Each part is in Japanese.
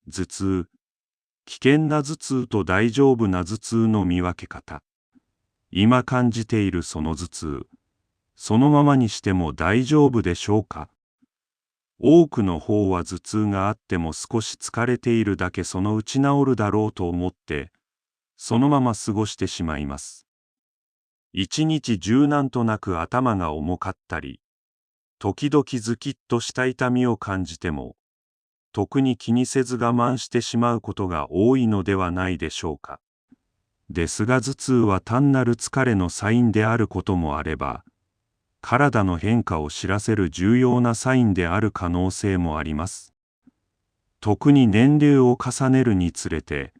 頭痛、危険な頭痛と大丈夫な頭痛の見分け方。今感じているその頭痛、そのままにしても大丈夫でしょうか。多くの方は頭痛があっても少し疲れているだけそのうち治るだろうと思って、そのまま過ごしてしまいます。一日中なんとなく頭が重かったり、時々ズキッとした痛みを感じても、特に気にせず我慢してしまうことが多いのではないでしょうか。ですが頭痛は単なる疲れのサインであることもあれば、体の変化を知らせる重要なサインである可能性もあります。特に年齢を重ねるにつれて、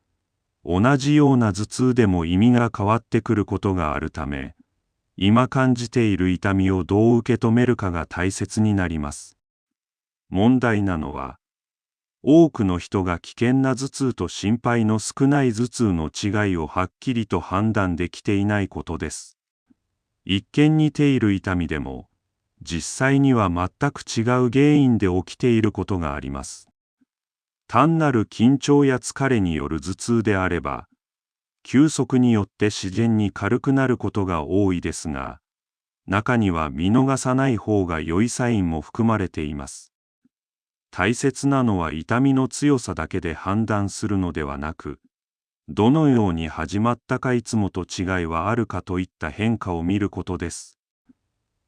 同じような頭痛でも意味が変わってくることがあるため、今感じている痛みをどう受け止めるかが大切になります。問題なのは、多くの人が危険な頭痛と心配の少ない頭痛の違いをはっきりと判断できていないことです。一見似ている痛みでも、実際には全く違う原因で起きていることがあります。単なる緊張や疲れによる頭痛であれば、休息によって自然に軽くなることが多いですが、中には見逃さない方が良いサインも含まれています。大切なのは痛みの強さだけで判断するのではなく、どのように始まったかいつもと違いはあるかといった変化を見ることです。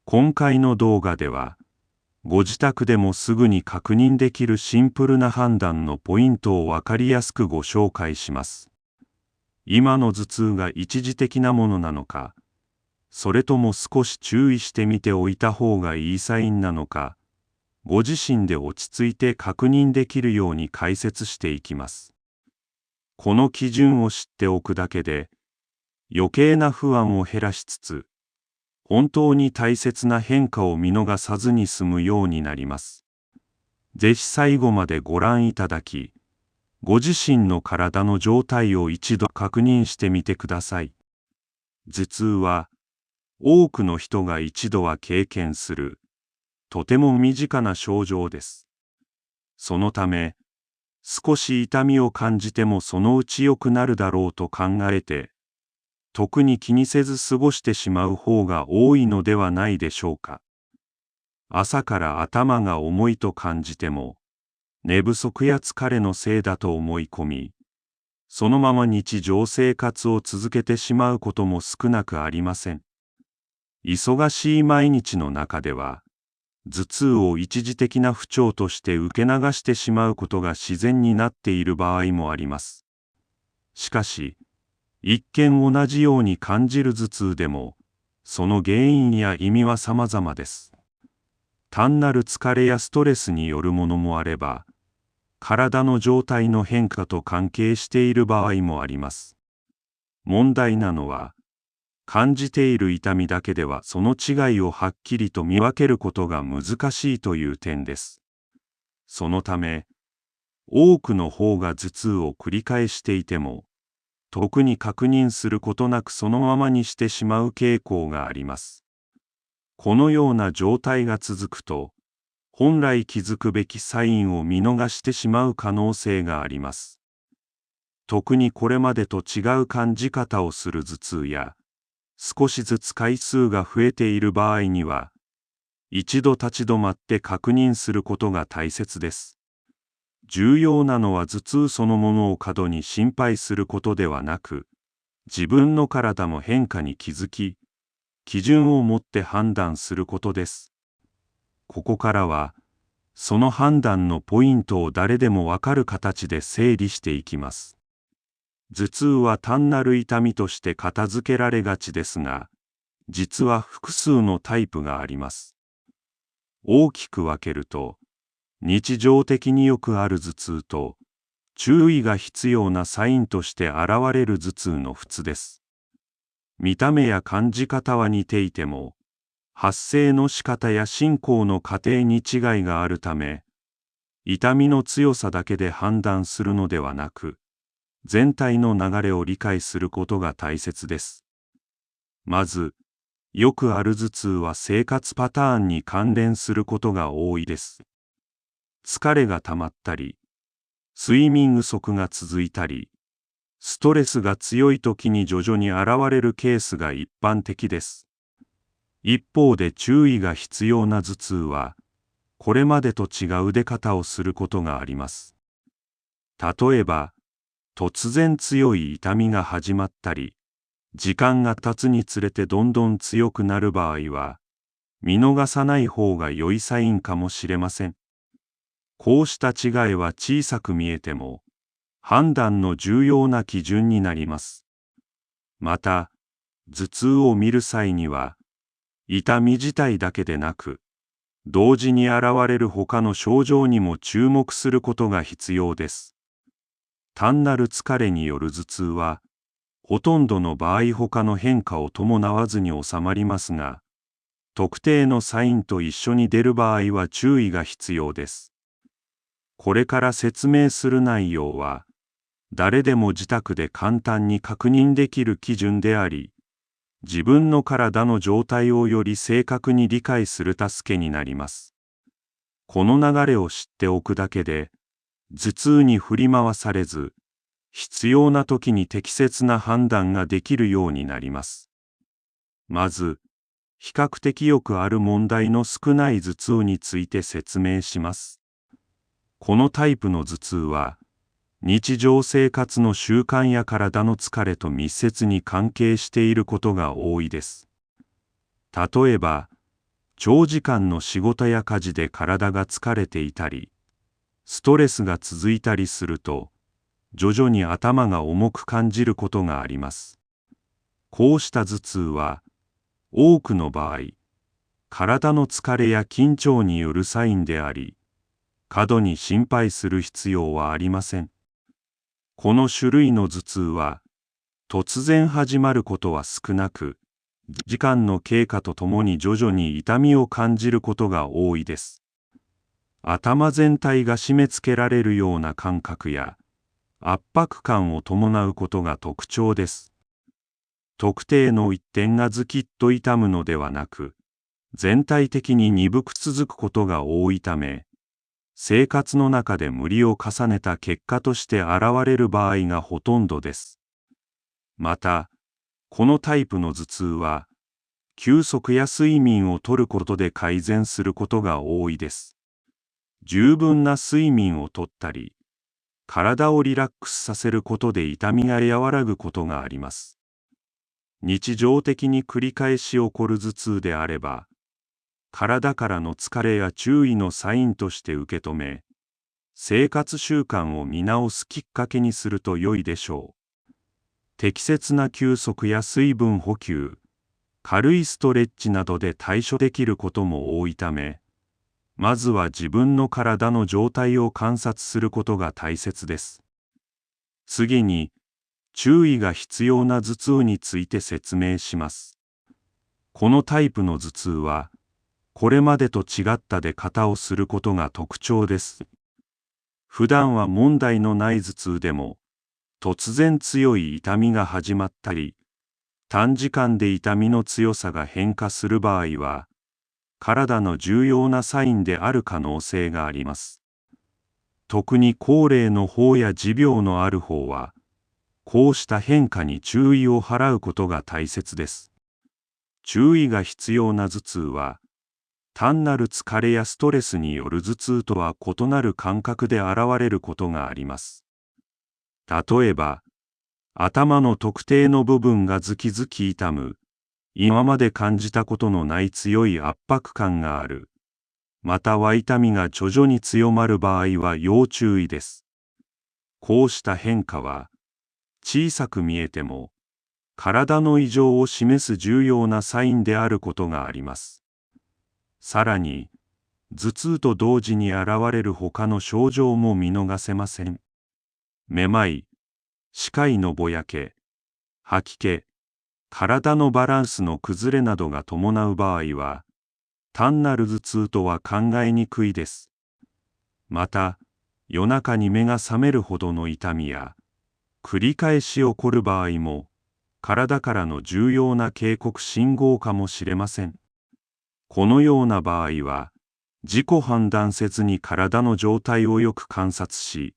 今回の動画では、ご自宅でもすぐに確認できるシンプルな判断のポイントをわかりやすくご紹介します。今の頭痛が一時的なものなのか、それとも少し注意してみておいた方がいいサインなのか、ご自身で落ち着いて確認できるように解説していきます。この基準を知っておくだけで、余計な不安を減らしつつ、本当に大切な変化を見逃さずに済むようになります。ぜひ最後までご覧いただき、ご自身の体の状態を一度確認してみてください。頭痛は、多くの人が一度は経験する、とても身近な症状です。そのため、少し痛みを感じてもそのうち良くなるだろうと考えて、特に気にせず過ごしてしまう方が多いのではないでしょうか。朝から頭が重いと感じても、寝不足や疲れのせいだと思い込み、そのまま日常生活を続けてしまうことも少なくありません。忙しい毎日の中では、頭痛を一時的な不調として受け流してしまうことが自然になっている場合もあります。しかし、一見同じように感じる頭痛でも、その原因や意味は様々です。単なる疲れやストレスによるものもあれば、体の状態の変化と関係している場合もあります。問題なのは、感じている痛みだけではその違いをはっきりと見分けることが難しいという点です。そのため、多くの方が頭痛を繰り返していても、特に確認することなくそのままにしてしまう傾向があります。このような状態が続くと、本来気づくべきサインを見逃してしまう可能性があります。特にこれまでと違う感じ方をする頭痛や、少しずつ回数が増えている場合には、一度立ち止まって確認することが大切です。重要なのは頭痛そのものを過度に心配することではなく、自分の体の変化に気づき、基準を持って判断することです。ここからは、その判断のポイントを誰でもわかる形で整理していきます。頭痛は単なる痛みとして片付けられがちですが、実は複数のタイプがあります。大きく分けると、日常的によくある頭痛と、注意が必要なサインとして現れる頭痛の2つです。見た目や感じ方は似ていても、発生の仕方や進行の過程に違いがあるため、痛みの強さだけで判断するのではなく、全体の流れを理解することが大切です。まず、よくある頭痛は生活パターンに関連することが多いです。疲れが溜まったり、睡眠不足が続いたり、ストレスが強い時に徐々に現れるケースが一般的です。一方で注意が必要な頭痛は、これまでと違う出方をすることがあります。例えば、突然強い痛みが始まったり、時間が経つにつれてどんどん強くなる場合は、見逃さない方が良いサインかもしれません。こうした違いは小さく見えても、判断の重要な基準になります。また、頭痛を見る際には、痛み自体だけでなく、同時に現れる他の症状にも注目することが必要です。単なる疲れによる頭痛は、ほとんどの場合他の変化を伴わずに収まりますが、特定のサインと一緒に出る場合は注意が必要です。これから説明する内容は、誰でも自宅で簡単に確認できる基準であり、自分の体の状態をより正確に理解する助けになります。この流れを知っておくだけで、頭痛に振り回されず、必要な時に適切な判断ができるようになります。まず、比較的よくある問題の少ない頭痛について説明します。このタイプの頭痛は、日常生活の習慣や体の疲れと密接に関係していることが多いです。例えば、長時間の仕事や家事で体が疲れていたり、ストレスが続いたりすると、徐々に頭が重く感じることがあります。こうした頭痛は、多くの場合、体の疲れや緊張によるサインであり、過度に心配する必要はありません。この種類の頭痛は、突然始まることは少なく、時間の経過とともに徐々に痛みを感じることが多いです。頭全体が締め付けられるような感覚や、圧迫感を伴うことが特徴です。特定の一点がズキッと痛むのではなく、全体的に鈍く続くことが多いため、生活の中で無理を重ねた結果として現れる場合がほとんどです。また、このタイプの頭痛は、休息や睡眠をとることで改善することが多いです。十分な睡眠をとったり、体をリラックスさせることで痛みが和らぐことがあります。日常的に繰り返し起こる頭痛であれば、体からの疲れや注意のサインとして受け止め、生活習慣を見直すきっかけにすると良いでしょう。適切な休息や水分補給、軽いストレッチなどで対処できることも多いため、まずは自分の体の状態を観察することが大切です。次に、注意が必要な頭痛について説明します。このタイプの頭痛は、これまでと違った出方をすることが特徴です。普段は問題のない頭痛でも、突然強い痛みが始まったり、短時間で痛みの強さが変化する場合は、体の重要なサインである可能性があります。特に高齢の方や持病のある方は、こうした変化に注意を払うことが大切です。注意が必要な頭痛は、単なる疲れやストレスによる頭痛とは異なる感覚で現れることがあります。例えば、頭の特定の部分がズキズキ痛む、今まで感じたことのない強い圧迫感がある、または痛みが徐々に強まる場合は要注意です。こうした変化は、小さく見えても、体の異常を示す重要なサインであることがあります。さらに、頭痛と同時に現れる他の症状も見逃せません。めまい、視界のぼやけ、吐き気、体のバランスの崩れなどが伴う場合は、単なる頭痛とは考えにくいです。また、夜中に目が覚めるほどの痛みや、繰り返し起こる場合も、体からの重要な警告信号かもしれません。このような場合は、自己判断せずに体の状態をよく観察し、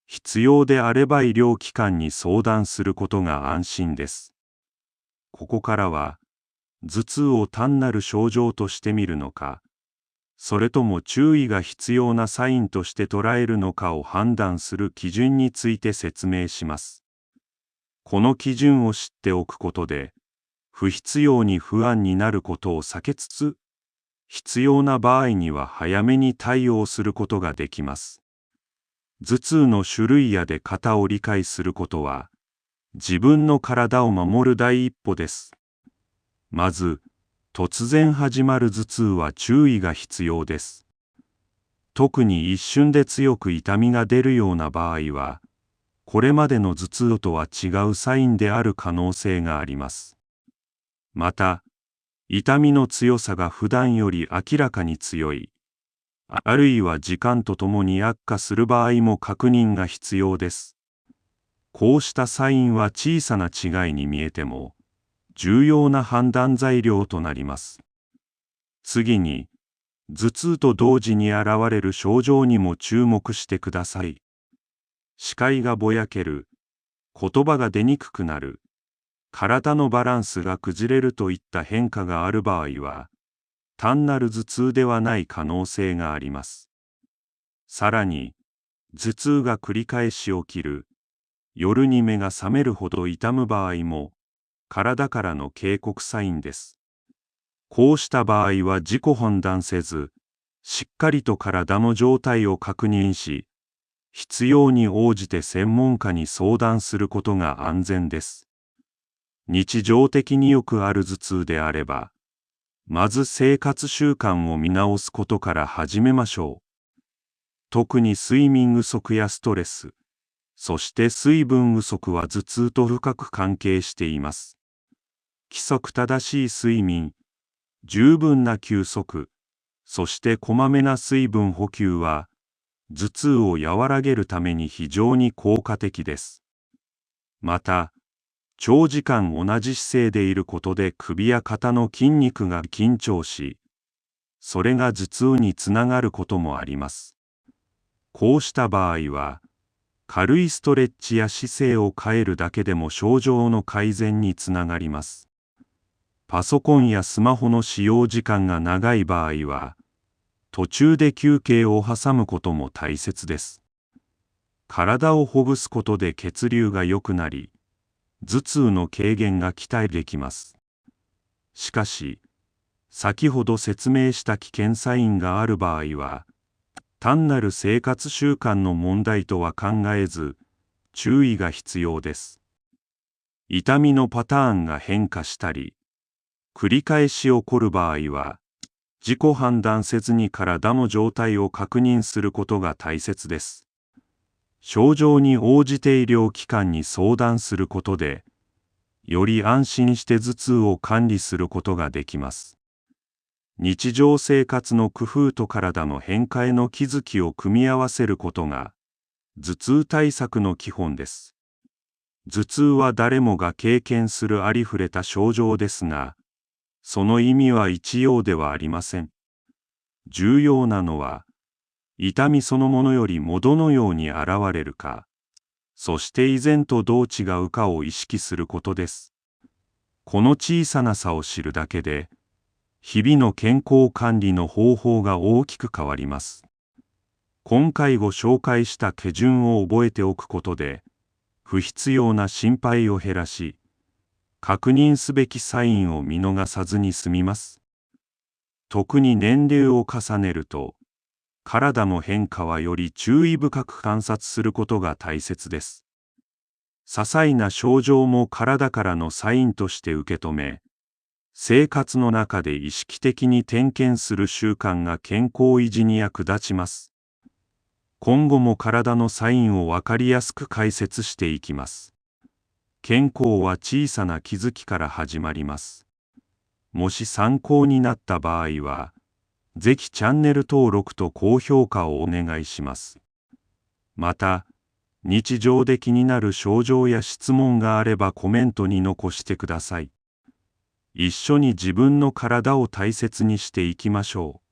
必要であれば医療機関に相談することが安心です。ここからは、頭痛を単なる症状として見るのか、それとも注意が必要なサインとして捉えるのかを判断する基準について説明します。この基準を知っておくことで、不必要に不安になることを避けつつ、必要な場合には早めに対応することができます。頭痛の種類や出方を理解することは、自分の体を守る第一歩です。まず、突然始まる頭痛は注意が必要です。特に一瞬で強く痛みが出るような場合は、これまでの頭痛とは違うサインである可能性があります。また、痛みの強さが普段より明らかに強い、あるいは時間とともに悪化する場合も確認が必要です。こうしたサインは小さな違いに見えても、重要な判断材料となります。次に、頭痛と同時に現れる症状にも注目してください。視界がぼやける、言葉が出にくくなる、体のバランスが崩れるといった変化がある場合は、単なる頭痛ではない可能性があります。さらに、頭痛が繰り返し起きる、夜に目が覚めるほど痛む場合も、体からの警告サインです。こうした場合は自己判断せず、しっかりと体の状態を確認し、必要に応じて専門家に相談することが安全です。日常的によくある頭痛であれば、まず生活習慣を見直すことから始めましょう。特に睡眠不足やストレス、そして水分不足は頭痛と深く関係しています。規則正しい睡眠、十分な休息、そしてこまめな水分補給は、頭痛を和らげるために非常に効果的です。また、長時間同じ姿勢でいることで首や肩の筋肉が緊張し、それが頭痛につながることもあります。こうした場合は、軽いストレッチや姿勢を変えるだけでも症状の改善につながります。パソコンやスマホの使用時間が長い場合は、途中で休憩を挟むことも大切です。体をほぐすことで血流が良くなり、頭痛の軽減が期待できます。しかし、先ほど説明した危険サインがある場合は、単なる生活習慣の問題とは考えず、注意が必要です。痛みのパターンが変化したり、繰り返し起こる場合は、自己判断せずに体の状態を確認することが大切です。症状に応じて医療機関に相談することで、より安心して頭痛を管理することができます。日常生活の工夫と体の変化への気づきを組み合わせることが、頭痛対策の基本です。頭痛は誰もが経験するありふれた症状ですが、その意味は一様ではありません。重要なのは、痛みそのものよりもどのように現れるか、そして以前とどう違うかを意識することです。この小さな差を知るだけで、日々の健康管理の方法が大きく変わります。今回ご紹介した手順を覚えておくことで、不必要な心配を減らし、確認すべきサインを見逃さずに済みます。特に年齢を重ねると、体の変化はより注意深く観察することが大切です。些細な症状も体からのサインとして受け止め、生活の中で意識的に点検する習慣が健康維持に役立ちます。今後も体のサインをわかりやすく解説していきます。健康は小さな気づきから始まります。もし参考になった場合は、ぜひチャンネル登録と高評価をお願いします。また、日常で気になる症状や質問があればコメントに残してください。一緒に自分の体を大切にしていきましょう。